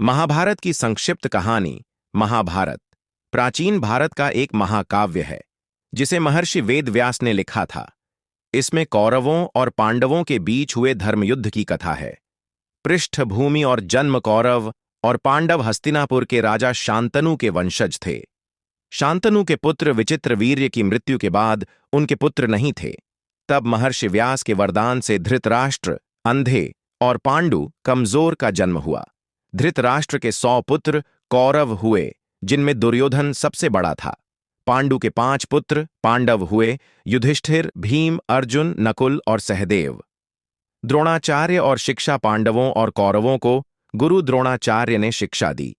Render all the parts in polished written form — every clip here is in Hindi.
महाभारत की संक्षिप्त कहानी। महाभारत प्राचीन भारत का एक महाकाव्य है जिसे महर्षि वेदव्यास ने लिखा था। इसमें कौरवों और पांडवों के बीच हुए धर्मयुद्ध की कथा है। पृष्ठभूमि और जन्म कौरव और पांडव हस्तिनापुर के राजा शांतनु के वंशज थे। शांतनु के पुत्र विचित्रवीर्य की मृत्यु के बाद उनके पुत्र नहीं थे। तब महर्षि व्यास के वरदान से धृतराष्ट्र अंधे और पांडु कमजोर का जन्म हुआ। धृतराष्ट्र के 100 पुत्र कौरव हुए, जिनमें दुर्योधन सबसे बड़ा था। पांडु के 5 पुत्र पांडव हुए, युधिष्ठिर, भीम, अर्जुन, नकुल और सहदेव। द्रोणाचार्य और शिक्षा पांडवों और कौरवों को गुरु द्रोणाचार्य ने शिक्षा दी।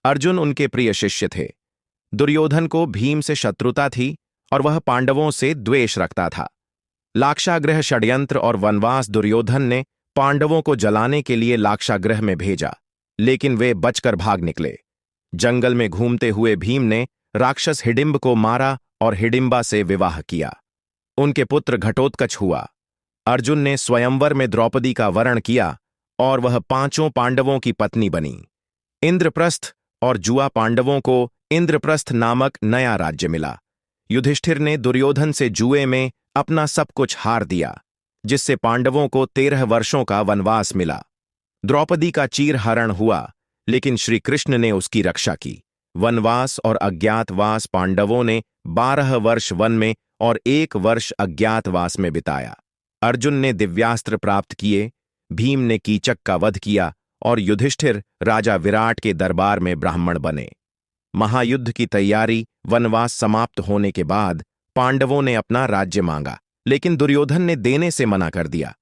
अर्जुन उनके प्रिय शिष्य थे। दुर्योधन को भीम से शत्रुता थी और वह पांडवों से द्वेष रखता था। लाक्षागृह षड्यंत्र और वनवास। दुर्योधन ने पांडवों को जलाने के लिए लाक्षागृह में भेजा, लेकिन वे बचकर भाग निकले। जंगल में घूमते हुए भीम ने राक्षस हिडिंब को मारा और हिडिंबा से विवाह किया। उनके पुत्र घटोत्कच हुआ। अर्जुन ने स्वयंवर में द्रौपदी का वरण किया और वह 5 पांडवों की पत्नी बनी। इंद्रप्रस्थ और जुआ पांडवों को इंद्रप्रस्थ नामक नया राज्य मिला। युधिष्ठिर ने दुर्योधन से जुए में अपना सब कुछ हार दिया, जिससे पांडवों को 13 वर्षों का वनवास मिला। द्रौपदी का चीरहरण हुआ, लेकिन श्री कृष्ण ने उसकी रक्षा की। वनवास और अज्ञातवास। पांडवों ने 12 वर्ष वन में और 1 वर्ष अज्ञातवास में बिताया। अर्जुन ने दिव्यास्त्र प्राप्त किए, भीम ने कीचक का वध किया और युधिष्ठिर राजा विराट के दरबार में ब्राह्मण बने। महायुद्ध की तैयारी। वनवास समाप्त होने के बाद पांडवों ने अपना राज्य मांगा, लेकिन दुर्योधन ने देने से मना कर दिया।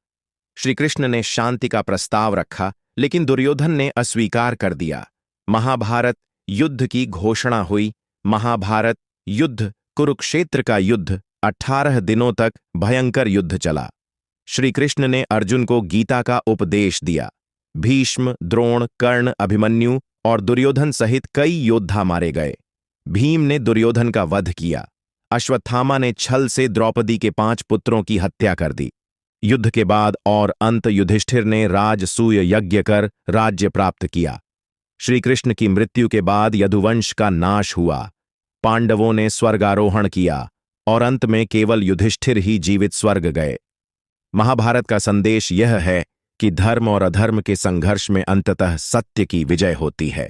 श्री कृष्ण ने शांति का प्रस्ताव रखा, लेकिन दुर्योधन ने अस्वीकार कर दिया। महाभारत युद्ध की घोषणा हुई। महाभारत युद्ध कुरुक्षेत्र का युद्ध 18 दिनों तक भयंकर युद्ध चला। श्री कृष्ण ने अर्जुन को गीता का उपदेश दिया। भीष्म, द्रोण, कर्ण, अभिमन्यु और दुर्योधन सहित कई योद्धा मारे गए। भीम ने दुर्योधन का वध किया। अश्वत्थामा ने छल से द्रौपदी के 5 पुत्रों की हत्या कर दी। युद्ध के बाद और अंत युधिष्ठिर ने राजसूय यज्ञ कर राज्य प्राप्त किया। श्री कृष्ण की मृत्यु के बाद यदुवंश का नाश हुआ। पांडवों ने स्वर्गारोहण किया और अंत में केवल युधिष्ठिर ही जीवित स्वर्ग गए। महाभारत का संदेश यह है कि धर्म और अधर्म के संघर्ष में अंततः सत्य की विजय होती है।